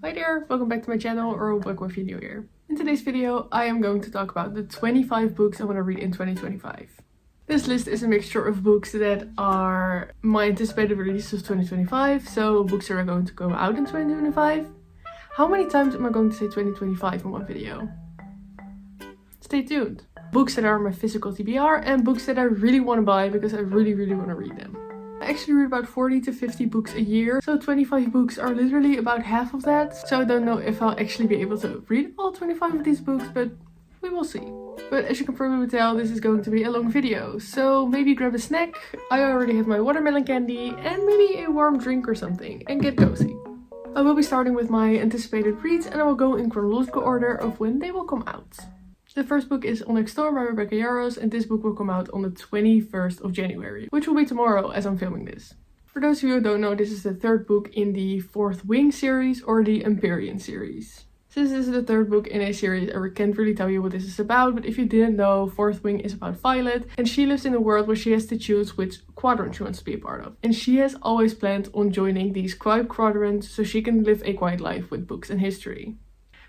Hi there, welcome back to my channel, or welcome if you're new here. In today's video I am going to talk about the 25 books I want to read in 2025. This list is a mixture of books that are my anticipated releases of 2025, so books that are going to go out in 2025. How many times am I going to say 2025 in one video? Stay tuned. Books that are my physical TBR and books that I really want to buy because I really want to read them. I actually read about 40 to 50 books a year, so 25 books are literally about half of that. So I don't know if I'll actually be able to read all 25 of these books, but we will see. But as you can probably tell, this is going to be a long video, so maybe grab a snack. I already have my watermelon candy and maybe a warm drink or something, and get cozy. I will be starting with my anticipated reads and I will go in chronological order of when they will come out. The first book is On Next Door by Rebecca Yarros, and this book will come out on the 21st of January, which will be tomorrow as I'm filming this. For those of you who don't know, this is the third book in the Fourth Wing series or the Empyrean series. Since this is the third book in a series, I can't really tell you what this is about, but if you didn't know, Fourth Wing is about Violet, and she lives in a world where she has to choose which quadrant she wants to be a part of. And she has always planned on joining these quiet quadrants so she can live a quiet life with books and history.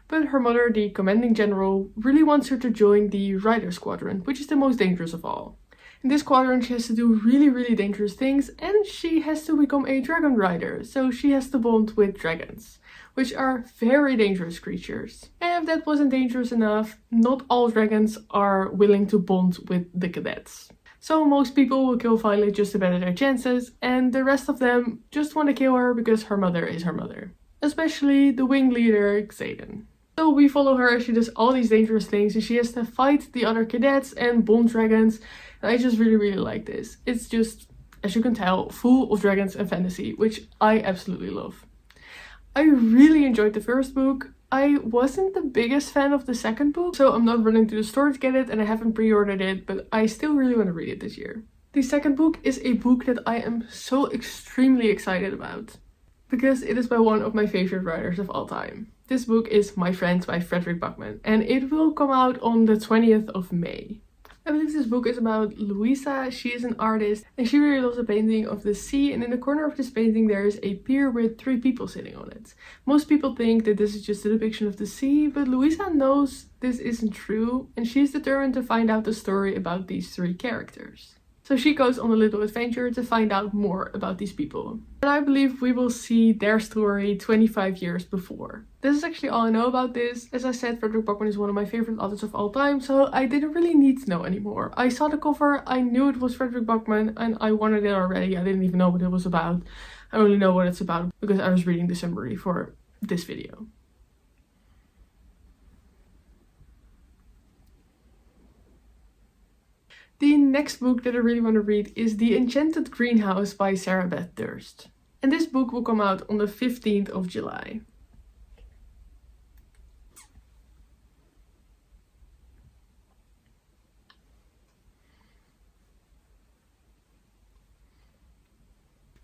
But her mother, the commanding general, really wants her to join the Riders Quadrant, which is the most dangerous of all. In this quadrant she has to do really dangerous things, and she has to become a dragon rider, so she has to bond with dragons, which are very dangerous creatures. And if that wasn't dangerous enough, not all dragons are willing to bond with the cadets. So most people will kill Violet just to better their chances, and the rest of them just want to kill her because her mother is her mother. Especially the wing leader, Xaden. So we follow her as she does all these dangerous things and she has to fight the other cadets and bond dragons. And I just really like this. It's just, as you can tell, full of dragons and fantasy, which I absolutely love. I really enjoyed the first book. I wasn't the biggest fan of the second book, so I'm not running to the store to get it and I haven't pre-ordered it, but I still really want to read it this year. The second book is a book that I am so extremely excited about, because it is by one of my favorite writers of all time. This book is My Friends by Frederick Backman, and it will come out on the 20th of May. I believe this book is about Louisa. She is an artist and she really loves a painting of the sea, and in the corner of this painting there is a pier with 3 people sitting on it. Most people think that this is just a depiction of the sea, but Louisa knows this isn't true and she's determined to find out the story about these 3 characters. So she goes on a little adventure to find out more about these people. And I believe we will see their story 25 years before. This is actually all I know about this. As I said, Frederick Backman is one of my favorite authors of all time, so I didn't really need to know anymore. I saw the cover, I knew it was Frederick Backman, and I wanted it already. I didn't even know what it was about. I only know what it's about because I was reading the summary for this video. The next book that I really want to read is The Enchanted Greenhouse by Sarah Beth Durst. And this book will come out on the 15th of July.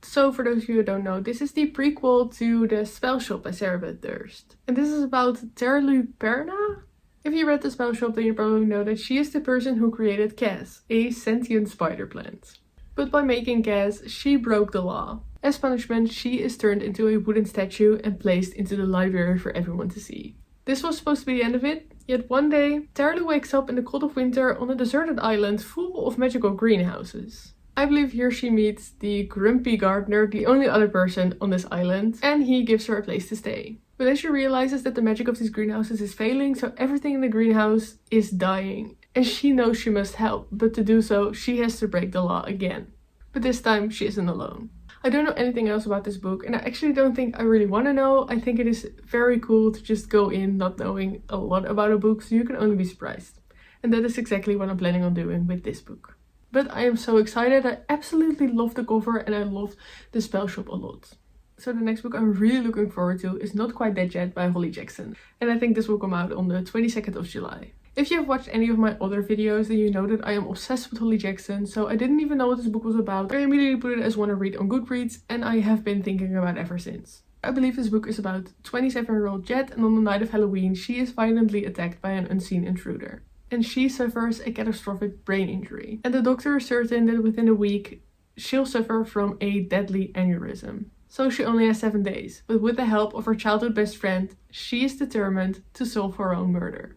So for those of you who don't know, this is the prequel to The Spell Shop by Sarah Beth Durst. And this is about Terluperna? If you read The Spell Shop, then you probably know that she is the person who created Cass, a sentient spider plant. But by making Cass, she broke the law. As punishment, she is turned into a wooden statue and placed into the library for everyone to see. This was supposed to be the end of it, yet one day, Terlu wakes up in the cold of winter on a deserted island full of magical greenhouses. I believe here she meets the grumpy gardener, the only other person on this island, and he gives her a place to stay. But then she realizes that the magic of these greenhouses is failing, so everything in the greenhouse is dying. And she knows she must help, but to do so, she has to break the law again. But this time, she isn't alone. I don't know anything else about this book, and I actually don't think I really want to know. I think it is very cool to just go in not knowing a lot about a book, so you can only be surprised. And that is exactly what I'm planning on doing with this book. But I am so excited. I absolutely love the cover and I love the Spell Shop a lot. So the next book I'm really looking forward to is Not Quite Dead Yet by Holly Jackson. And I think this will come out on the 22nd of July. If you have watched any of my other videos, then you know that I am obsessed with Holly Jackson. So I didn't even know what this book was about. I immediately put it as one to read on Goodreads and I have been thinking about it ever since. I believe this book is about 27-year-old Jet, and on the night of Halloween she is violently attacked by an unseen intruder. And she suffers a catastrophic brain injury. And the doctor is certain that within a week she'll suffer from a deadly aneurysm. So she only has 7 days, but with the help of her childhood best friend, she is determined to solve her own murder.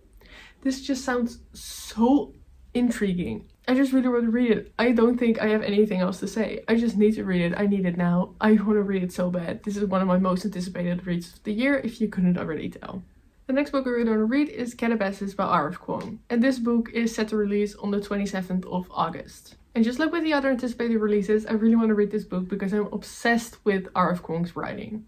This just sounds so intriguing. I just really want to read it. I don't think I have anything else to say. I just need to read it. I need it now. I want to read it so bad. This is one of my most anticipated reads of the year, if you couldn't already tell. The next book we're going to read is Calabasas by R.F. Kuang. And this book is set to release on the 27th of August. And just like with the other anticipated releases, I really want to read this book because I'm obsessed with R.F. Kuang's writing.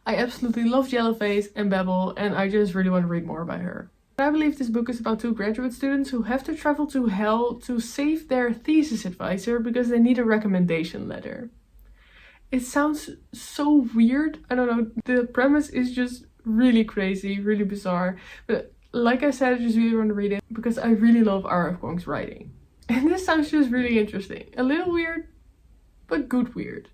I absolutely love Yellowface and Babel, and I just really want to read more about her. I believe this book is about 2 graduate students who have to travel to hell to save their thesis advisor because they need a recommendation letter. It sounds so weird. I don't know. The premise is just really crazy, really bizarre. But like I said, I just really want to read it because I really love R.F. Kuang's writing. And this sounds just really interesting. A little weird, but good weird.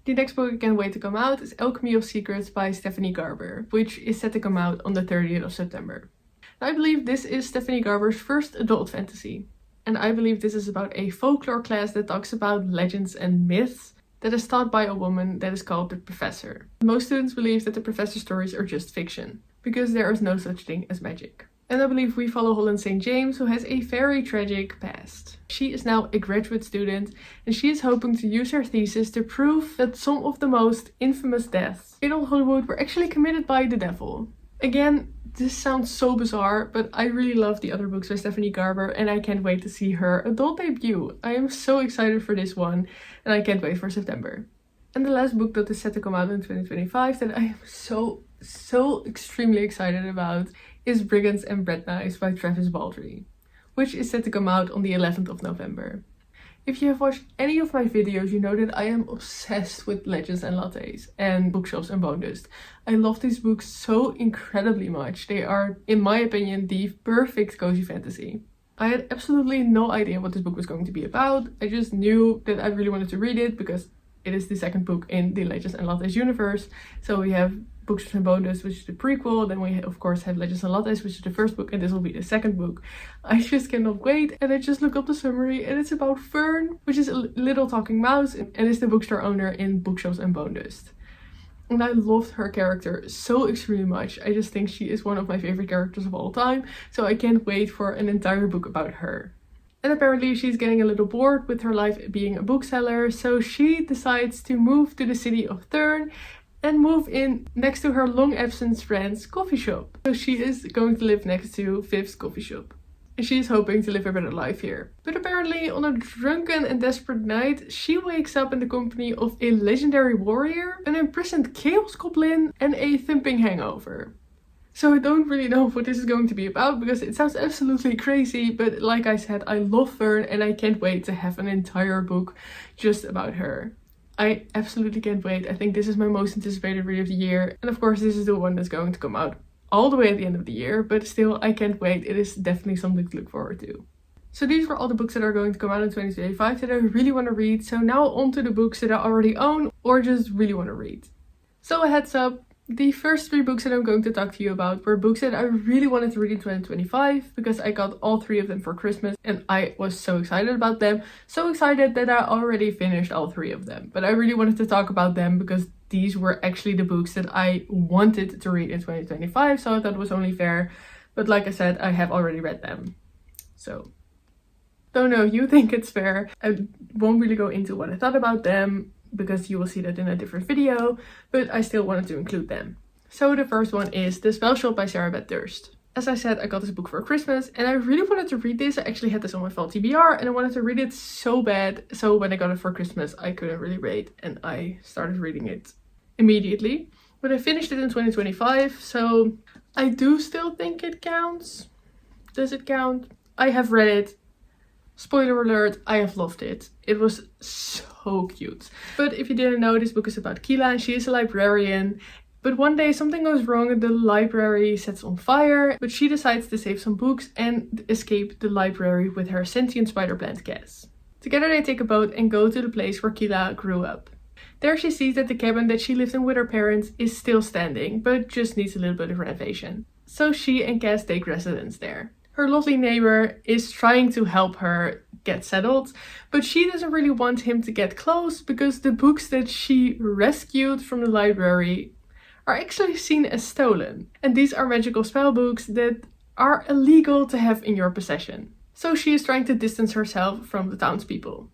The next book I can't wait to come out is Alchemy of Secrets by Stephanie Garber, which is set to come out on the 30th of September. I believe this is Stephanie Garber's first adult fantasy. And I believe this is about a folklore class that talks about legends and myths that is taught by a woman that is called the Professor. Most students believe that the Professor's stories are just fiction, because there is no such thing as magic. And I believe we follow Holland St. James, who has a very tragic past. She is now a graduate student, and she is hoping to use her thesis to prove that some of the most infamous deaths in old Hollywood were actually committed by the devil. Again, this sounds so bizarre, but I really love the other books by Stephanie Garber and I can't wait to see her adult debut. I am so excited for this one and I can't wait for September. And the last book that is set to come out in 2025 that I am so extremely excited about is Brigands and Bread Knives by Travis Baldree, which is set to come out on the 11th of November. If you have watched any of my videos, you know that I am obsessed with Legends and Lattes and Bookshelves and Bone Dust. I love these books so incredibly much. They are, in my opinion, the perfect cozy fantasy. I had absolutely no idea what this book was going to be about. I just knew that I really wanted to read it because it is the second book in the Legends and Lattes universe. So we have Bookshelves and Bone Dust, which is the prequel. Then we of course have Legends and Lattes, which is the first book, and this will be the second book. I just cannot wait. And I just looked up the summary and it's about Fern, which is a little talking mouse and is the bookstore owner in Bookshelves and Bone Dust. And I loved her character so extremely much. I just think she is one of my favorite characters of all time. So I can't wait for an entire book about her. And apparently she's getting a little bored with her life being a bookseller. So she decides to move to the city of Thurn and move in next to her long absent friend's coffee shop. So she is going to live next to Viv's coffee shop. And she is hoping to live a better life here. But apparently on a drunken and desperate night, she wakes up in the company of a legendary warrior, an imprisoned chaos goblin and a thumping hangover. So I don't really know what this is going to be about because it sounds absolutely crazy, but like I said, I love Fern and I can't wait to have an entire book just about her. I absolutely can't wait. I think this is my most anticipated read of the year. And of course this is the one that's going to come out all the way at the end of the year, but still I can't wait. It is definitely something to look forward to. So these were all the books that are going to come out in 2025 that I really want to read. So now on to the books that I already own or just really want to read. So a heads up. The first 3 books that I'm going to talk to you about were books that I really wanted to read in 2025 because I got all 3 of them for Christmas and I was so excited about them. So excited that I already finished all 3 of them. But I really wanted to talk about them because these were actually the books that I wanted to read in 2025. So I thought it was only fair. But like I said, I have already read them. So don't know if you think it's fair. I won't really go into what I thought about them, because you will see that in a different video, but I still wanted to include them. So the first one is The Spell Shop by Sarah Beth Durst. As I said, I got this book for Christmas and I really wanted to read this. I actually had this on my fall TBR and I wanted to read it so bad. So when I got it for Christmas, I couldn't really wait and I started reading it immediately. But I finished it in 2025, so I do still think it counts. Does it count? I have read it. Spoiler alert, I have loved it. It was so cute. But if you didn't know, this book is about Keela and she is a librarian. But one day something goes wrong and the library sets on fire. But she decides to save some books and escape the library with her sentient spider plant Cass. Together they take a boat and go to the place where Keela grew up. There she sees that the cabin that she lived in with her parents is still standing, but just needs a little bit of renovation. So she and Cass take residence there. Her lovely neighbor is trying to help her get settled. But she doesn't really want him to get close because the books that she rescued from the library are actually seen as stolen. And these are magical spell books that are illegal to have in your possession. So she is trying to distance herself from the townspeople.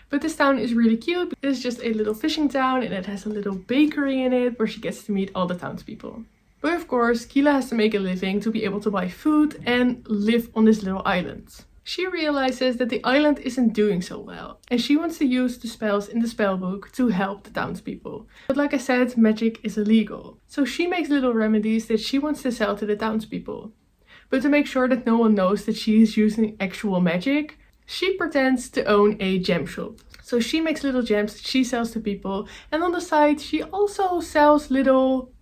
But this town is really cute. It is just a little fishing town and it has a little bakery in it where she gets to meet all the townspeople. But of course, Kila has to make a living to be able to buy food and live on this little island. She realizes that the island isn't doing so well and she wants to use the spells in the spellbook to help the townspeople. But like I said, magic is illegal. So she makes little remedies that she wants to sell to the townspeople. But to make sure that no one knows that she is using actual magic, she pretends to own a gem shop. So she makes little gems that she sells to people, and on the side she also sells little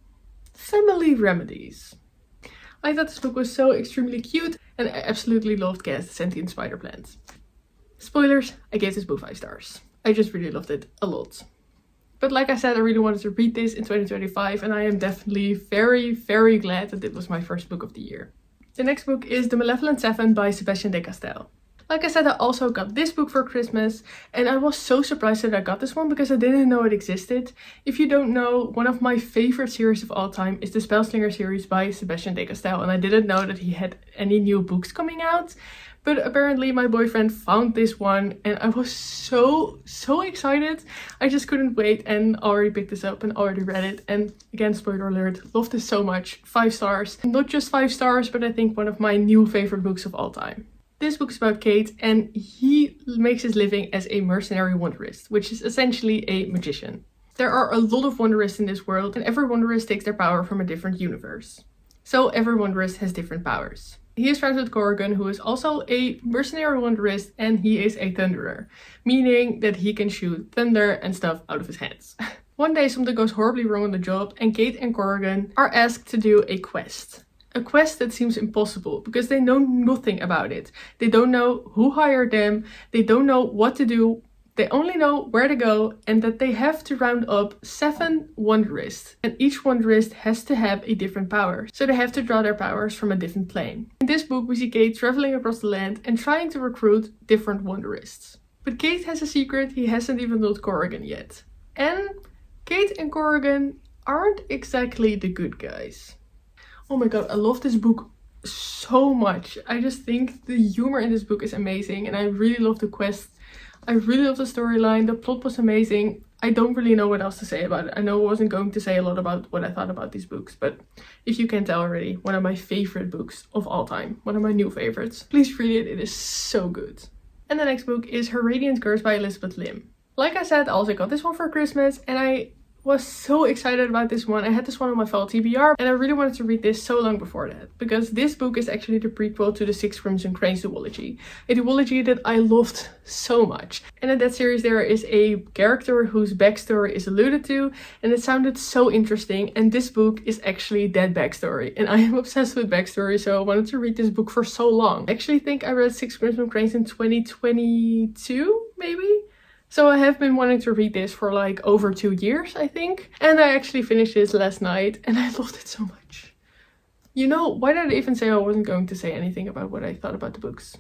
family remedies. I thought this book was so extremely cute and I absolutely loved Gas the Sentient Spider Plant. Spoilers, I gave this book 5 stars. I just really loved it a lot. But like I said, I really wanted to read this in 2025 and I am definitely very glad that it was my first book of the year. The next book is The Malevolent Seven by Sebastian de Castell. Like I said, I also got this book for Christmas and I was so surprised that I got this one because I didn't know it existed. If you don't know, one of my favorite series of all time is the Spellslinger series by Sebastian de Castell, and I didn't know that he had any new books coming out. But apparently my boyfriend found this one and I was so excited. I just couldn't wait and already picked this up and already read it. And again, spoiler alert, loved this so much. 5 stars. Not just 5 stars, but I think one of my new favorite books of all time. This book is about Kate and he makes his living as a mercenary wanderist, which is essentially a magician. There are a lot of wanderists in this world and every wanderist takes their power from a different universe. So every wanderist has different powers. He is friends with Corrigan, who is also a mercenary wanderist, and he is a thunderer, meaning that he can shoot thunder and stuff out of his hands. One day something goes horribly wrong on the job and Kate and Corrigan are asked to do a quest. A quest that seems impossible because they know nothing about it. They don't know who hired them, they don't know what to do, they only know where to go and that they have to round up 7 wanderists. And each wanderist has to have a different power, so they have to draw their powers from a different plane. In this book we see Kate traveling across the land and trying to recruit different wanderists. But Kate has a secret he hasn't even told Corrigan yet. And Kate and Corrigan aren't exactly the good guys. Oh my god, I love this book so much. I just think the humor in this book is amazing and I really love the quest. I really love the storyline. The plot was amazing. I don't really know what else to say about it. I know I wasn't going to say a lot about what I thought about these books, but if you can tell already, one of my favorite books of all time. One of my new favorites. Please read it, it is so good. And the next book is Her Radiant Curse by Elizabeth Lim. Like I said, I also got this one for Christmas and I was so excited about this one. I had this one on my fall TBR and I really wanted to read this so long before that, because this book is actually the prequel to the 6 Crimson Cranes duology, a duology that I loved so much. And in that series there is a character whose backstory is alluded to and it sounded so interesting, and this book is actually that backstory and I am obsessed with backstory, so I wanted to read this book for so long. I actually think I read 6 Crimson Cranes in 2022 maybe? So I have been wanting to read this for like over 2 years, I think. And I actually finished this last night and I loved it so much. You know, why did I even say I wasn't going to say anything about what I thought about the books?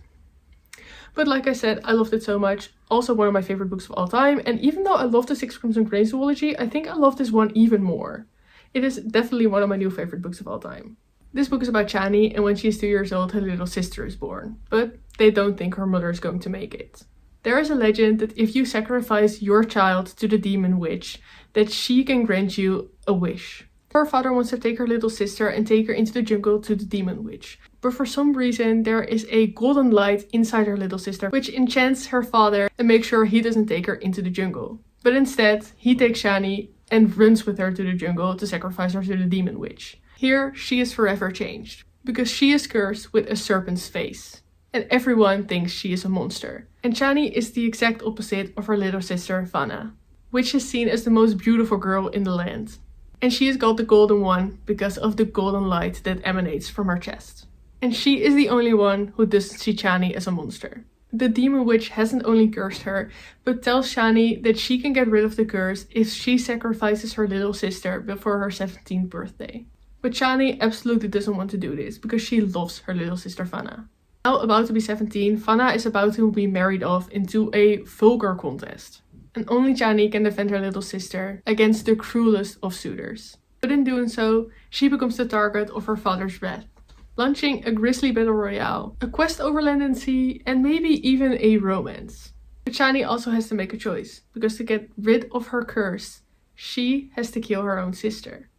But like I said, I loved it so much. Also one of my favorite books of all time. And even though I love the 6 Crimson Cranes duology, I think I love this one even more. It is definitely one of my new favorite books of all time. This book is about Chani, and when she is 2 years old, her little sister is born. But they don't think her mother is going to make it. There is a legend that if you sacrifice your child to the demon witch, that she can grant you a wish. Her father wants to take her little sister and take her into the jungle to the demon witch. But for some reason there is a golden light inside her little sister which enchants her father and makes sure he doesn't take her into the jungle. But instead he takes Shani and runs with her to the jungle to sacrifice her to the demon witch. Here she is forever changed, because she is cursed with a serpent's face. And everyone thinks she is a monster. And Chani is the exact opposite of her little sister Vanna, which is seen as the most beautiful girl in the land. And she is called the Golden One because of the golden light that emanates from her chest. And she is the only one who doesn't see Chani as a monster. The demon witch hasn't only cursed her, but tells Chani that she can get rid of the curse if she sacrifices her little sister before her 17th birthday. But Chani absolutely doesn't want to do this because she loves her little sister Vanna. Now about to be 17, Vanna is about to be married off into a vulgar contest. And only Chani can defend her little sister against the cruelest of suitors. But in doing so, she becomes the target of her father's wrath, launching a grisly battle royale, a quest over land and sea, and maybe even a romance. But Chani also has to make a choice, because to get rid of her curse, she has to kill her own sister.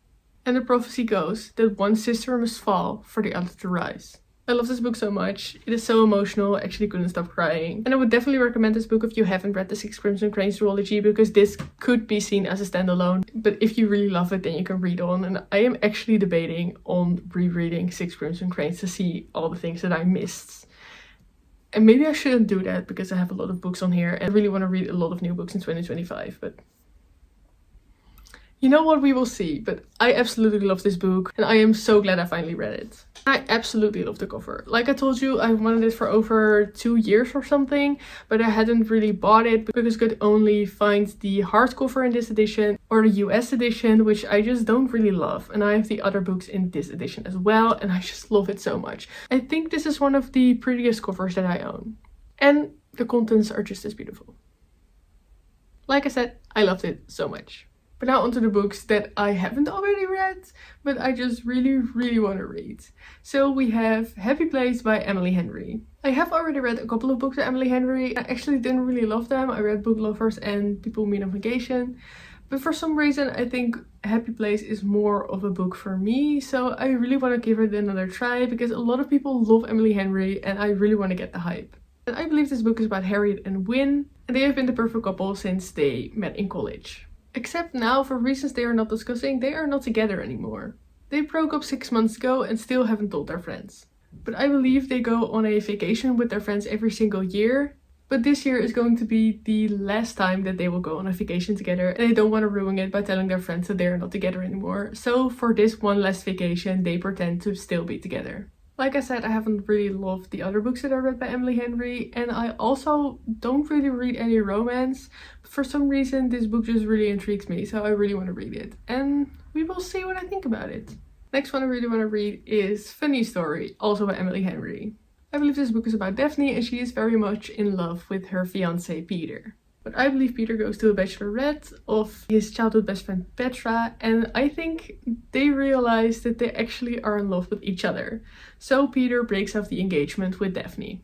And the prophecy goes that one sister must fall for the other to rise. I love this book so much. It is so emotional, I actually couldn't stop crying. And I would definitely recommend this book if you haven't read the Six Crimson Cranes duology, because this could be seen as a standalone. But if you really love it, then you can read on. And I am actually debating on rereading Six Crimson Cranes to see all the things that I missed. And maybe I shouldn't do that because I have a lot of books on here and I really want to read a lot of new books in 2025. But you know what, we will see. But I absolutely love this book and I am so glad I finally read it. I absolutely love the cover. Like I told you, I wanted it for over 2 years or something, but I hadn't really bought it because I could only find the hardcover in this edition or the US edition, which I just don't really love. And I have the other books in this edition as well, and I just love it so much. I think this is one of the prettiest covers that I own. And the contents are just as beautiful. Like I said, I loved it so much. But now onto the books that I haven't already read, but I just really want to read. So we have Happy Place by Emily Henry. I have already read a couple of books by Emily Henry. I actually didn't really love them. I read Book Lovers and People Meet on Vacation. But for some reason I think Happy Place is more of a book for me. So I really want to give it another try because a lot of people love Emily Henry and I really want to get the hype. And I believe this book is about Harriet and Win. And they have been the perfect couple since they met in college. Except now, for reasons they are not discussing, they are not together anymore. They broke up 6 months ago and still haven't told their friends. But I believe they go on a vacation with their friends every single year. But this year is going to be the last time that they will go on a vacation together. And they don't want to ruin it by telling their friends that they are not together anymore. So for this one last vacation, they pretend to still be together. Like I said, I haven't really loved the other books that I read by Emily Henry, and I also don't really read any romance. But for some reason, this book just really intrigues me, so I really want to read it. And we will see what I think about it. Next one I really want to read is Funny Story, also by Emily Henry. I believe this book is about Daphne, and she is very much in love with her fiancé Peter. But I believe Peter goes to a bachelorette of his childhood best friend Petra, and I think they realize that they actually are in love with each other. So Peter breaks off the engagement with Daphne.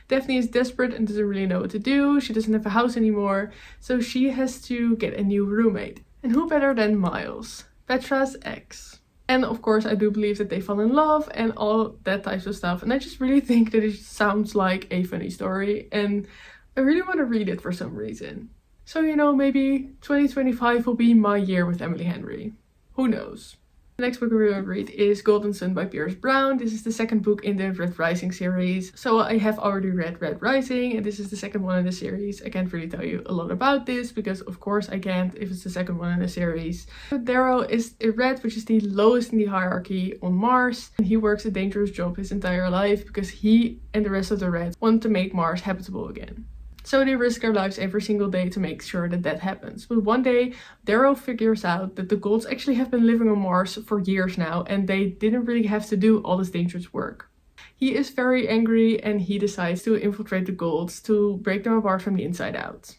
Daphne is desperate and doesn't really know what to do. She doesn't have a house anymore, so she has to get a new roommate. And who better than Miles, Petra's ex. And of course I do believe that they fall in love and all that types of stuff. And I just really think that it sounds like a funny story, and I really want to read it for some reason. So, you know, maybe 2025 will be my year with Emily Henry. Who knows? The next book I really want to read is Golden Sun by Pierce Brown. This is the second book in the Red Rising series. So I have already read Red Rising and this is the second one in the series. I can't really tell you a lot about this because of course I can't if it's the second one in the series. Darrow is a red, which is the lowest in the hierarchy on Mars. And he works a dangerous job his entire life because he and the rest of the Reds want to make Mars habitable again. So they risk their lives every single day to make sure that that happens. But one day, Darrow figures out that the Golds actually have been living on Mars for years now and they didn't really have to do all this dangerous work. He is very angry and he decides to infiltrate the Golds to break them apart from the inside out.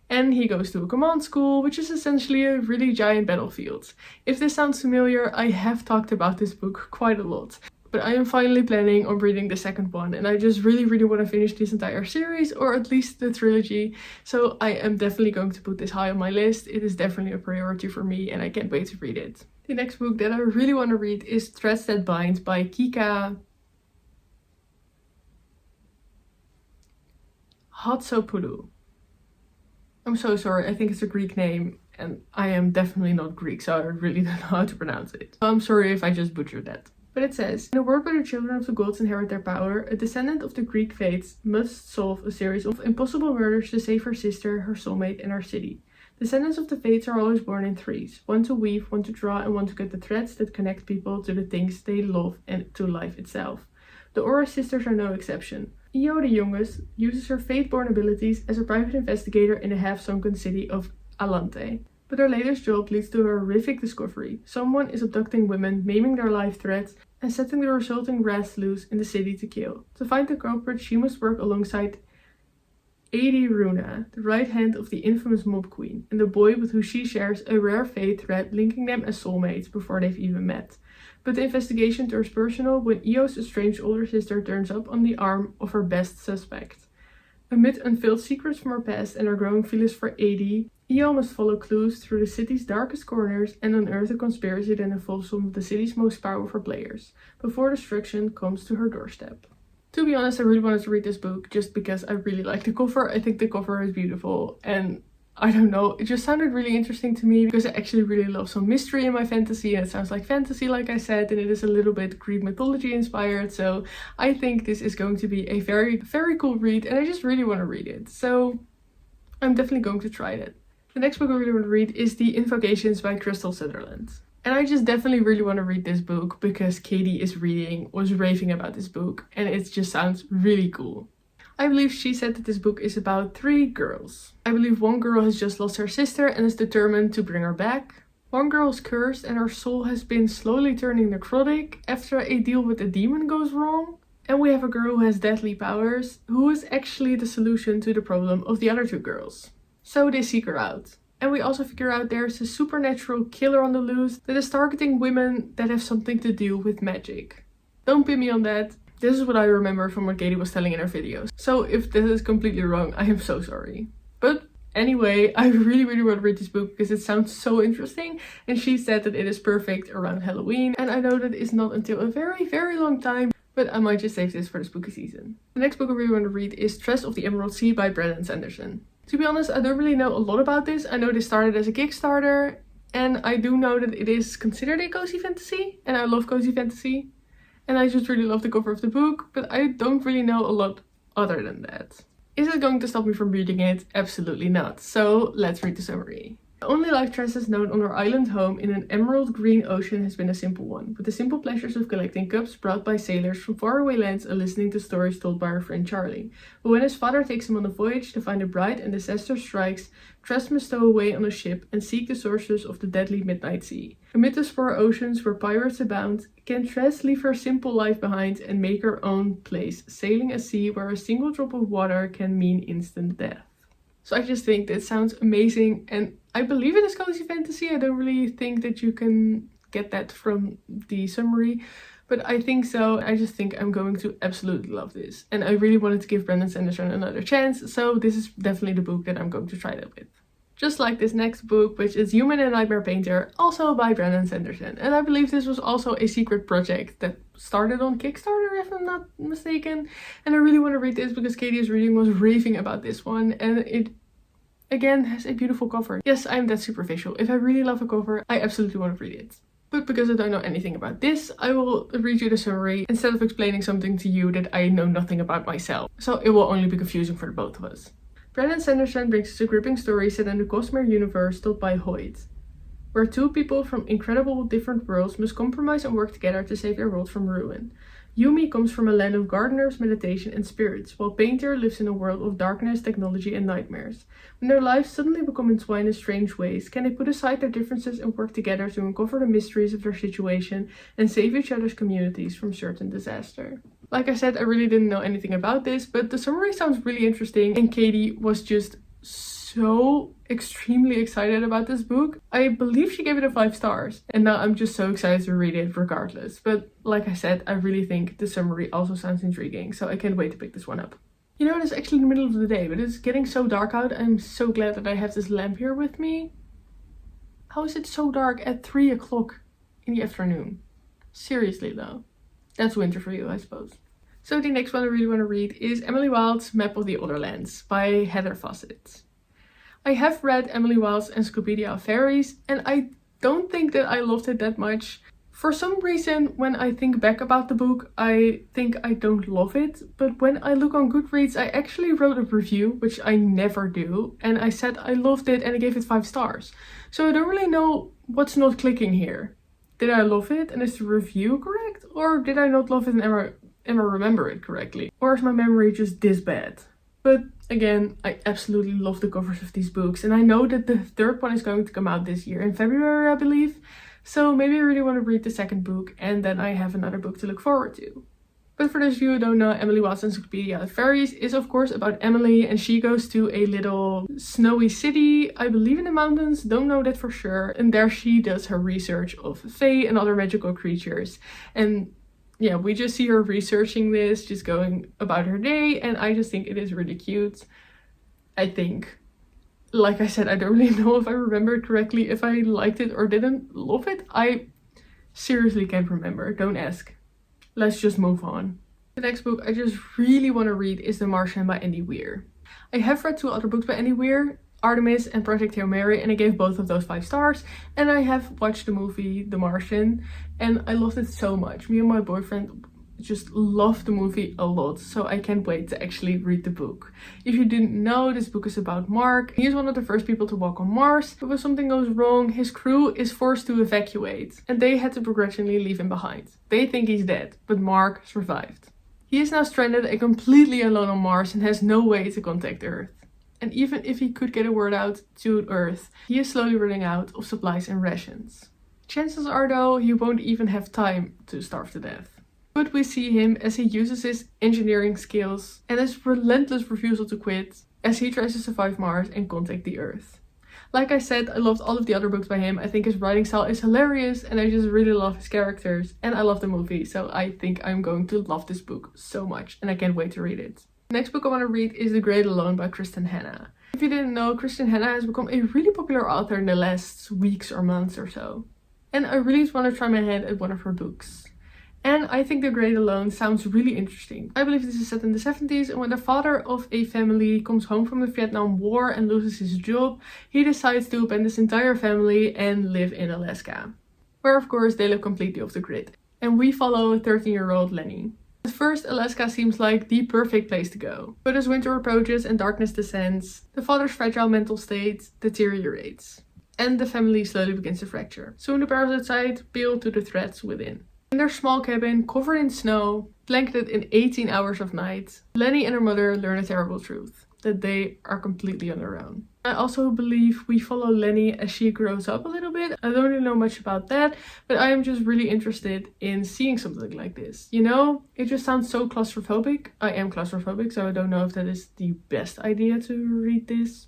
And he goes to a command school, which is essentially a really giant battlefield. If this sounds familiar, I have talked about this book quite a lot. But I am finally planning on reading the second one and I just really want to finish this entire series, or at least the trilogy. So I am definitely going to put this high on my list. It is definitely a priority for me and I can't wait to read it. The next book that I really want to read is Threads That Bind by Kika Hatsopoulou. I'm so sorry, I think it's a Greek name and I am definitely not Greek, so I really don't know how to pronounce it. I'm sorry if I just butchered that. But it says, in a world where the children of the gods inherit their power, a descendant of the Greek fates must solve a series of impossible murders to save her sister, her soulmate, and our city. Descendants of the fates are always born in threes, one to weave, one to draw, and one to cut the threads that connect people to the things they love and to life itself. The Aura sisters are no exception. Io, the youngest, uses her fate-born abilities as a private investigator in the half-sunken city of Alante. But her latest job leads to a horrific discovery. Someone is abducting women, maiming their life threads, and setting the resulting rats loose in the city to kill. To find the culprit, she must work alongside Adi Runa, the right hand of the infamous Mob Queen, and the boy with whom she shares a rare fate thread linking them as soulmates before they've even met. But the investigation turns personal when Io's estranged older sister turns up on the arm of her best suspect. Amid unveiled secrets from her past and her growing feelings for Adi, Io must follow clues through the city's darkest corners and unearth a conspiracy that involves some of the city's most powerful players, before destruction comes to her doorstep. To be honest, I really wanted to read this book just because I really like the cover. I think the cover is beautiful, and I don't know, it just sounded really interesting to me because I actually really love some mystery in my fantasy, and it sounds like fantasy like I said, and it is a little bit Greek mythology inspired, so I think this is going to be a very, very cool read, and I just really want to read it, so I'm definitely going to try it. The next book I really want to read is The Invocations by Crystal Sutherland. And I just definitely really want to read this book because Katie was raving about this book, and it just sounds really cool. I believe she said that this book is about 3 girls. I believe one girl has just lost her sister and is determined to bring her back. One girl is cursed and her soul has been slowly turning necrotic after a deal with a demon goes wrong. And we have a girl who has deadly powers, who is actually the solution to the problem of the other 2 girls. So they seek her out. And we also figure out there's a supernatural killer on the loose that is targeting women that have something to do with magic. Don't pin me on that. This is what I remember from what Katie was telling in her videos. So if this is completely wrong, I am so sorry. But anyway, I really want to read this book because it sounds so interesting. And she said that it is perfect around Halloween. And I know that it's not until a very long time. But I might just save this for the spooky season. The next book I really want to read is Tress of the Emerald Sea by Brandon Sanderson. To be honest, I don't really know a lot about this. I know this started as a Kickstarter. And I do know that it is considered a cozy fantasy. And I love cozy fantasy. And I just really love the cover of the book, but I don't really know a lot other than that. Is it going to stop me from reading it? Absolutely not. So let's read the summary. The only life Tress known on her island home in an emerald green ocean has been a simple one, with the simple pleasures of collecting cups brought by sailors from faraway lands and listening to stories told by her friend Charlie. But when his father takes him on a voyage to find a bride and disaster strikes, Tress must stow away on a ship and seek the sources of the deadly midnight sea. Amid the far oceans where pirates abound, can Tress leave her simple life behind and make her own place, sailing a sea where a single drop of water can mean instant death? So I just think that sounds amazing, and I believe it is cozy fantasy. I don't really think that you can get that from the summary, but I think so. I just think I'm going to absolutely love this, and I really wanted to give Brandon Sanderson another chance, so this is definitely the book that I'm going to try that with. Just like this next book, which is Human and Nightmare Painter, also by Brandon Sanderson. And I believe this was also a secret project that started on Kickstarter, if I'm not mistaken. And I really want to read this because Katie's reading was raving about this one. And it, again, has a beautiful cover. Yes, I'm that superficial. If I really love a cover, I absolutely want to read it. But because I don't know anything about this, I will read you the summary instead of explaining something to you that I know nothing about myself. So it will only be confusing for the both of us. Brandon Sanderson brings us a gripping story set in the Cosmere universe told by Hoyt, where 2 people from incredible different worlds must compromise and work together to save their world from ruin. Yumi comes from a land of gardeners, meditation and spirits, while Painter lives in a world of darkness, technology and nightmares. When their lives suddenly become entwined in strange ways, can they put aside their differences and work together to uncover the mysteries of their situation and save each other's communities from certain disaster? Like I said, I really didn't know anything about this, but the summary sounds really interesting, and Katie was just so extremely excited about this book. I believe she gave it a 5 stars, and now I'm just so excited to read it regardless. But like I said, I really think the summary also sounds intriguing, so I can't wait to pick this one up. You know, it's actually the middle of the day, but it's getting so dark out. I'm so glad that I have this lamp here with me. How is it so dark at 3 o'clock in the afternoon? Seriously though. That's winter for you, I suppose. So the next one I really want to read is Emily Wilde's Map of the Other Lands by Heather Fawcett. I have read Emily Wilde's Encyclopedia of Fairies, and I don't think that I loved it that much. For some reason, when I think back about the book, I think I don't love it. But when I look on Goodreads, I actually wrote a review, which I never do. And I said I loved it and I gave it 5 stars. So I don't really know what's not clicking here. Did I love it and is the review correct? Or did I not love it and ever remember it correctly? Or is my memory just this bad? But again, I absolutely love the covers of these books. And I know that the 3rd one is going to come out this year in February, I believe. So maybe I really want to read the second book and then I have another book to look forward to. But for those of you who don't know, Emily Watson's Encyclopedia of Fairies is of course about Emily, and she goes to a little snowy city, I believe in the mountains, don't know that for sure. And there she does her research of fae and other magical creatures. And yeah, we just see her researching this, just going about her day, and I just think it is really cute. I think, like I said, I don't really know if I remember it correctly, if I liked it or didn't love it. I seriously can't remember, don't ask. Let's just move on. The next book I just really want to read is The Martian by Andy Weir. I have read 2 other books by Andy Weir, Artemis and Project Hail Mary, and I gave both of those 5 stars. And I have watched the movie The Martian and I loved it so much. Me and my boyfriend just loved the movie a lot, so I can't wait to actually read the book. If you didn't know, this book is about Mark. He is one of the first people to walk on Mars, but when something goes wrong, his crew is forced to evacuate and they had to begrudgingly leave him behind. They think he's dead, but Mark survived. He is now stranded and completely alone on Mars and has no way to contact Earth. And even if he could get a word out to Earth, he is slowly running out of supplies and rations. Chances are though, he won't even have time to starve to death. But we see him as he uses his engineering skills and his relentless refusal to quit as he tries to survive Mars and contact the Earth. Like I said, I loved all of the other books by him. I think his writing style is hilarious and I just really love his characters and I love the movie. So I think I'm going to love this book so much and I can't wait to read it. The next book I want to read is The Great Alone by Kristen Hanna. If you didn't know, Kristen Hanna has become a really popular author in the last weeks or months or so. And I really just want to try my hand at one of her books. And I think The Great Alone sounds really interesting. I believe this is set in the 70s, and when the father of a family comes home from the Vietnam War and loses his job, he decides to abandon his entire family and live in Alaska, where of course they live completely off the grid. And we follow 13-year-old Lenny. At first, Alaska seems like the perfect place to go, but as winter approaches and darkness descends, the father's fragile mental state deteriorates, and the family slowly begins to fracture. Soon the perils outside appeal to the threats within. In their small cabin, covered in snow, blanketed in 18 hours of night, Lenny and her mother learn a terrible truth, that they are completely on their own. I also believe we follow Lenny as she grows up a little bit. I don't really know much about that, but I am just really interested in seeing something like this. You know, it just sounds so claustrophobic. I am claustrophobic, so I don't know if that is the best idea to read this.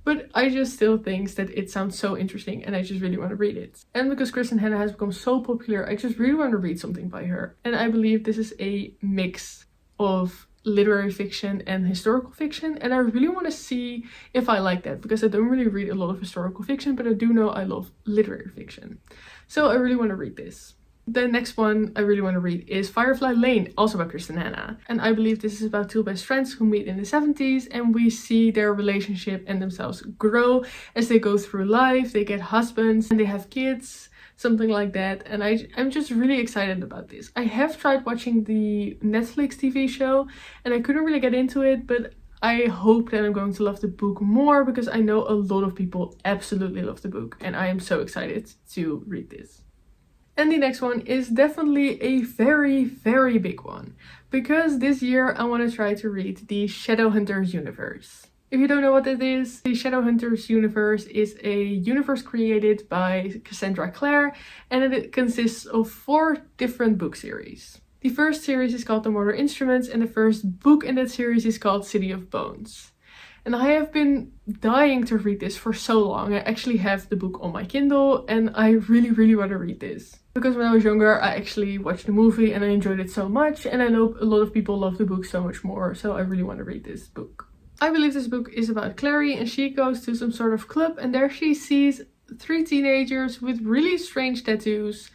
But I just still think that it sounds so interesting and I just really want to read it. And because Kristen Hanna has become so popular, I just really want to read something by her. And I believe this is a mix of literary fiction and historical fiction. And I really want to see if I like that, because I don't really read a lot of historical fiction, but I do know I love literary fiction. So I really want to read this. The next one I really want to read is Firefly Lane, also by Kristen Hanna. And I believe this is about 2 best friends who meet in the 70s and we see their relationship and themselves grow as they go through life. They get husbands and they have kids, something like that. And I'm just really excited about this. I have tried watching the Netflix TV show and I couldn't really get into it, but I hope that I'm going to love the book more because I know a lot of people absolutely love the book and I am so excited to read this. And the next one is definitely a very, very big one, because this year I want to try to read the Shadowhunters universe. If you don't know what it is, the Shadowhunters universe is a universe created by Cassandra Clare, and it consists of 4 different book series. The first series is called The Mortal Instruments and the first book in that series is called City of Bones. And I have been dying to read this for so long. I actually have the book on my Kindle and I really, really want to read this. Because when I was younger, I actually watched the movie and I enjoyed it so much. And I know a lot of people love the book so much more. So I really want to read this book. I believe this book is about Clary and she goes to some sort of club and there she sees 3 teenagers with really strange tattoos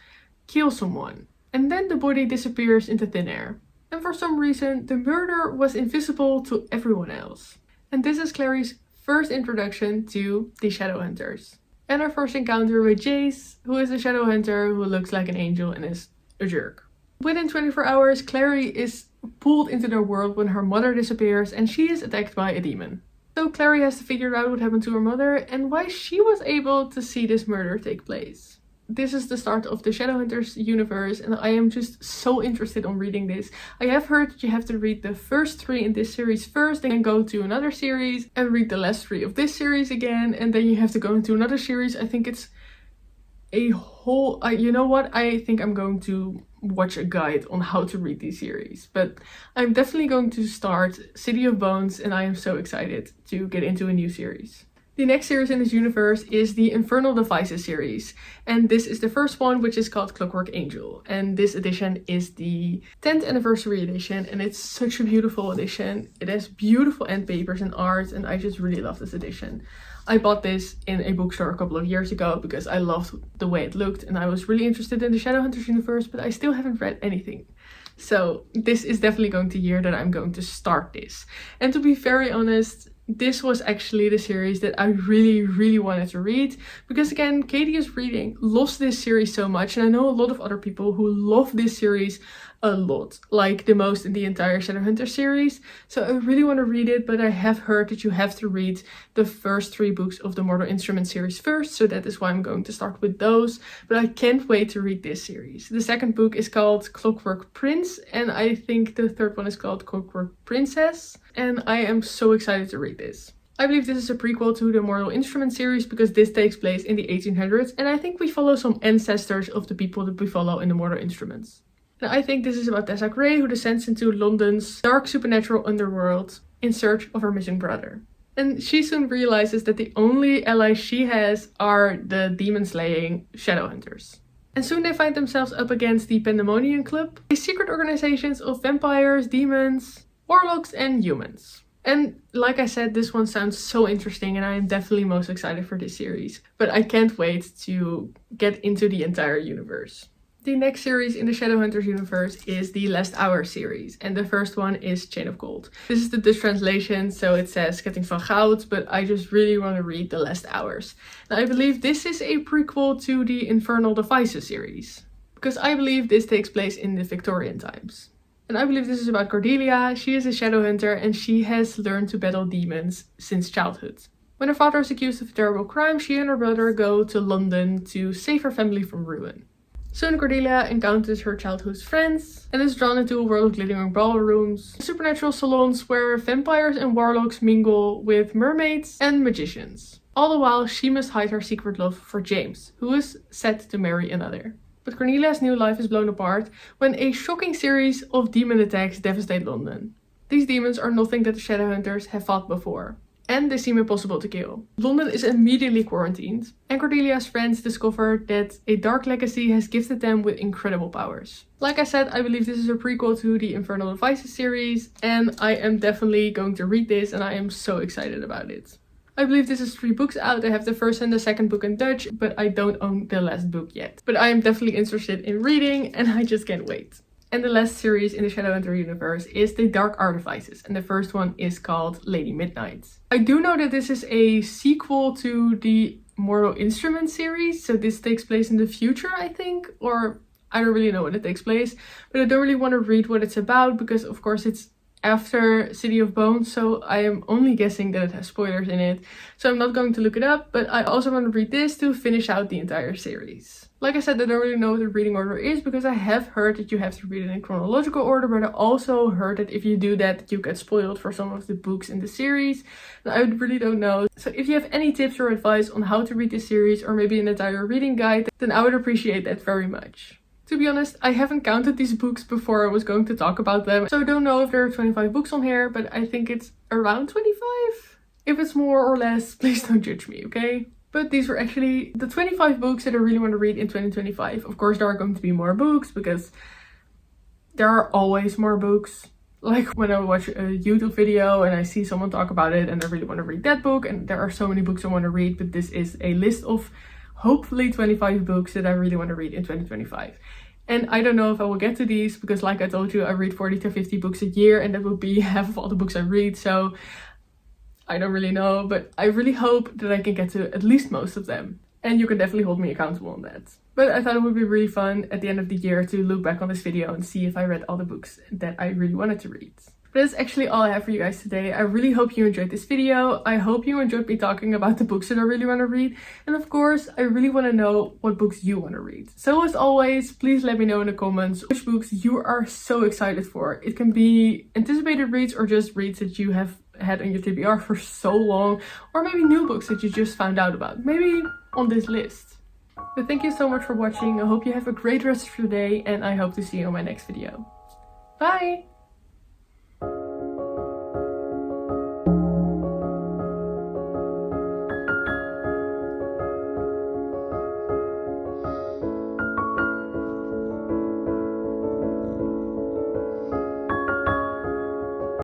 kill someone. And then the body disappears into thin air. And for some reason, the murder was invisible to everyone else. And this is Clary's first introduction to the Shadowhunters. And our first encounter with Jace, who is a Shadowhunter who looks like an angel and is a jerk. Within 24 hours, Clary is pulled into their world when her mother disappears and she is attacked by a demon. So Clary has to figure out what happened to her mother and why she was able to see this murder take place. This is the start of the Shadowhunters universe and I am just so interested in reading this. I have heard that you have to read the first 3 in this series first, then go to another series and read the last 3 of this series again, and then you have to go into another series. I think it's a whole, you know what, I think I'm going to watch a guide on how to read these series, but I'm definitely going to start City of Bones, and I am so excited to get into a new series. The next series in this universe is the Infernal Devices series, and this is the first one, which is called Clockwork Angel, and this edition is the 10th anniversary edition, and it's such a beautiful edition. It has beautiful end papers and art, and I just really love this edition. I bought this in a bookstore a couple of years ago because I loved the way it looked, and I was really interested in the Shadowhunters universe, but I still haven't read anything. So this is definitely going to be the year that I'm going to start this. And to be very honest, this was actually the series that I really wanted to read, because again, Katie is reading loves this series so much, and I know a lot of other people who love this series a lot, like the most in the entire Shadowhunter series. So I really want to read it, but I have heard that you have to read the first 3 books of the Mortal Instruments series first, so that is why I'm going to start with those. But I can't wait to read this series. The second book is called Clockwork Prince, and I think the third one is called Clockwork Princess, and I am so excited to read this. I believe this is a prequel to the Mortal Instruments series because this takes place in the 1800s, and I think we follow some ancestors of the people that we follow in the Mortal Instruments. And I think this is about Tessa Gray, who descends into London's dark supernatural underworld in search of her missing brother. And she soon realizes that the only allies she has are the demon-slaying Shadowhunters. And soon they find themselves up against the Pandemonium Club, a secret organizations of vampires, demons, warlocks, and humans. And like I said, this one sounds so interesting, and I am definitely most excited for this series. But I can't wait to get into the entire universe. The next series in the Shadowhunters universe is the Last Hour series, and the first one is Chain of Gold. This is the Dutch translation, so it says Ketting van Goud, but I just really want to read the Last Hours. Now I believe this is a prequel to the Infernal Devices series, because I believe this takes place in the Victorian times. And I believe this is about Cordelia. She is a Shadowhunter, and she has learned to battle demons since childhood. When her father is accused of a terrible crime, she and her brother go to London to save her family from ruin. Soon Cordelia encounters her childhood friends and is drawn into a world of glittering ballrooms, supernatural salons where vampires and warlocks mingle with mermaids and magicians. All the while, she must hide her secret love for James, who is set to marry another. But Cornelia's new life is blown apart when a shocking series of demon attacks devastate London. These demons are nothing that the Shadowhunters have fought before, and they seem impossible to kill. London is immediately quarantined, and Cordelia's friends discover that a dark legacy has gifted them with incredible powers. Like I said, I believe this is a prequel to the Infernal Devices series, and I am definitely going to read this, and I am so excited about it. I believe this is 3 books out. I have the first and the second book in Dutch, but I don't own the last book yet. But I am definitely interested in reading, and I just can't wait. And the last series in the Shadowhunter universe is the Dark Artifices, and the first one is called Lady Midnight. I do know that this is a sequel to the Mortal Instruments series, so this takes place in the future, I think, or I don't really know when it takes place, but I don't really want to read what it's about because of course it's after City of Bones, so I am only guessing that it has spoilers in it, so I'm not going to look it up, but I also want to read this to finish out the entire series. Like I said, I don't really know what the reading order is because I have heard that you have to read it in chronological order, but I also heard that if you do that, you get spoiled for some of the books in the series, and I really don't know. So if you have any tips or advice on how to read this series, or maybe an entire reading guide, then I would appreciate that very much. To be honest, I haven't counted these books before I was going to talk about them, so I don't know if there are 25 books on here, but I think it's around 25. If it's more or less, please don't judge me, okay? But these were actually the 25 books that I really want to read in 2025. Of course, there are going to be more books because there are always more books. Like when I watch a YouTube video and I see someone talk about it and I really want to read that book, and there are so many books I want to read, but this is a list of hopefully 25 books that I really want to read in 2025. And I don't know if I will get to these because like I told you, I read 40 to 50 books a year and that would be half of all the books I read. So I don't really know, but I really hope that I can get to at least most of them. And you can definitely hold me accountable on that. But I thought it would be really fun at the end of the year to look back on this video and see if I read all the books that I really wanted to read. But that's actually all I have for you guys today. I really hope you enjoyed this video. I hope you enjoyed me talking about the books that I really want to read. And of course, I really want to know what books you want to read. So as always, please let me know in the comments which books you are so excited for. It can be anticipated reads or just reads that you have had on your TBR for so long. Or maybe new books that you just found out about. Maybe on this list. But thank you so much for watching. I hope you have a great rest of your day and I hope to see you in my next video. Bye!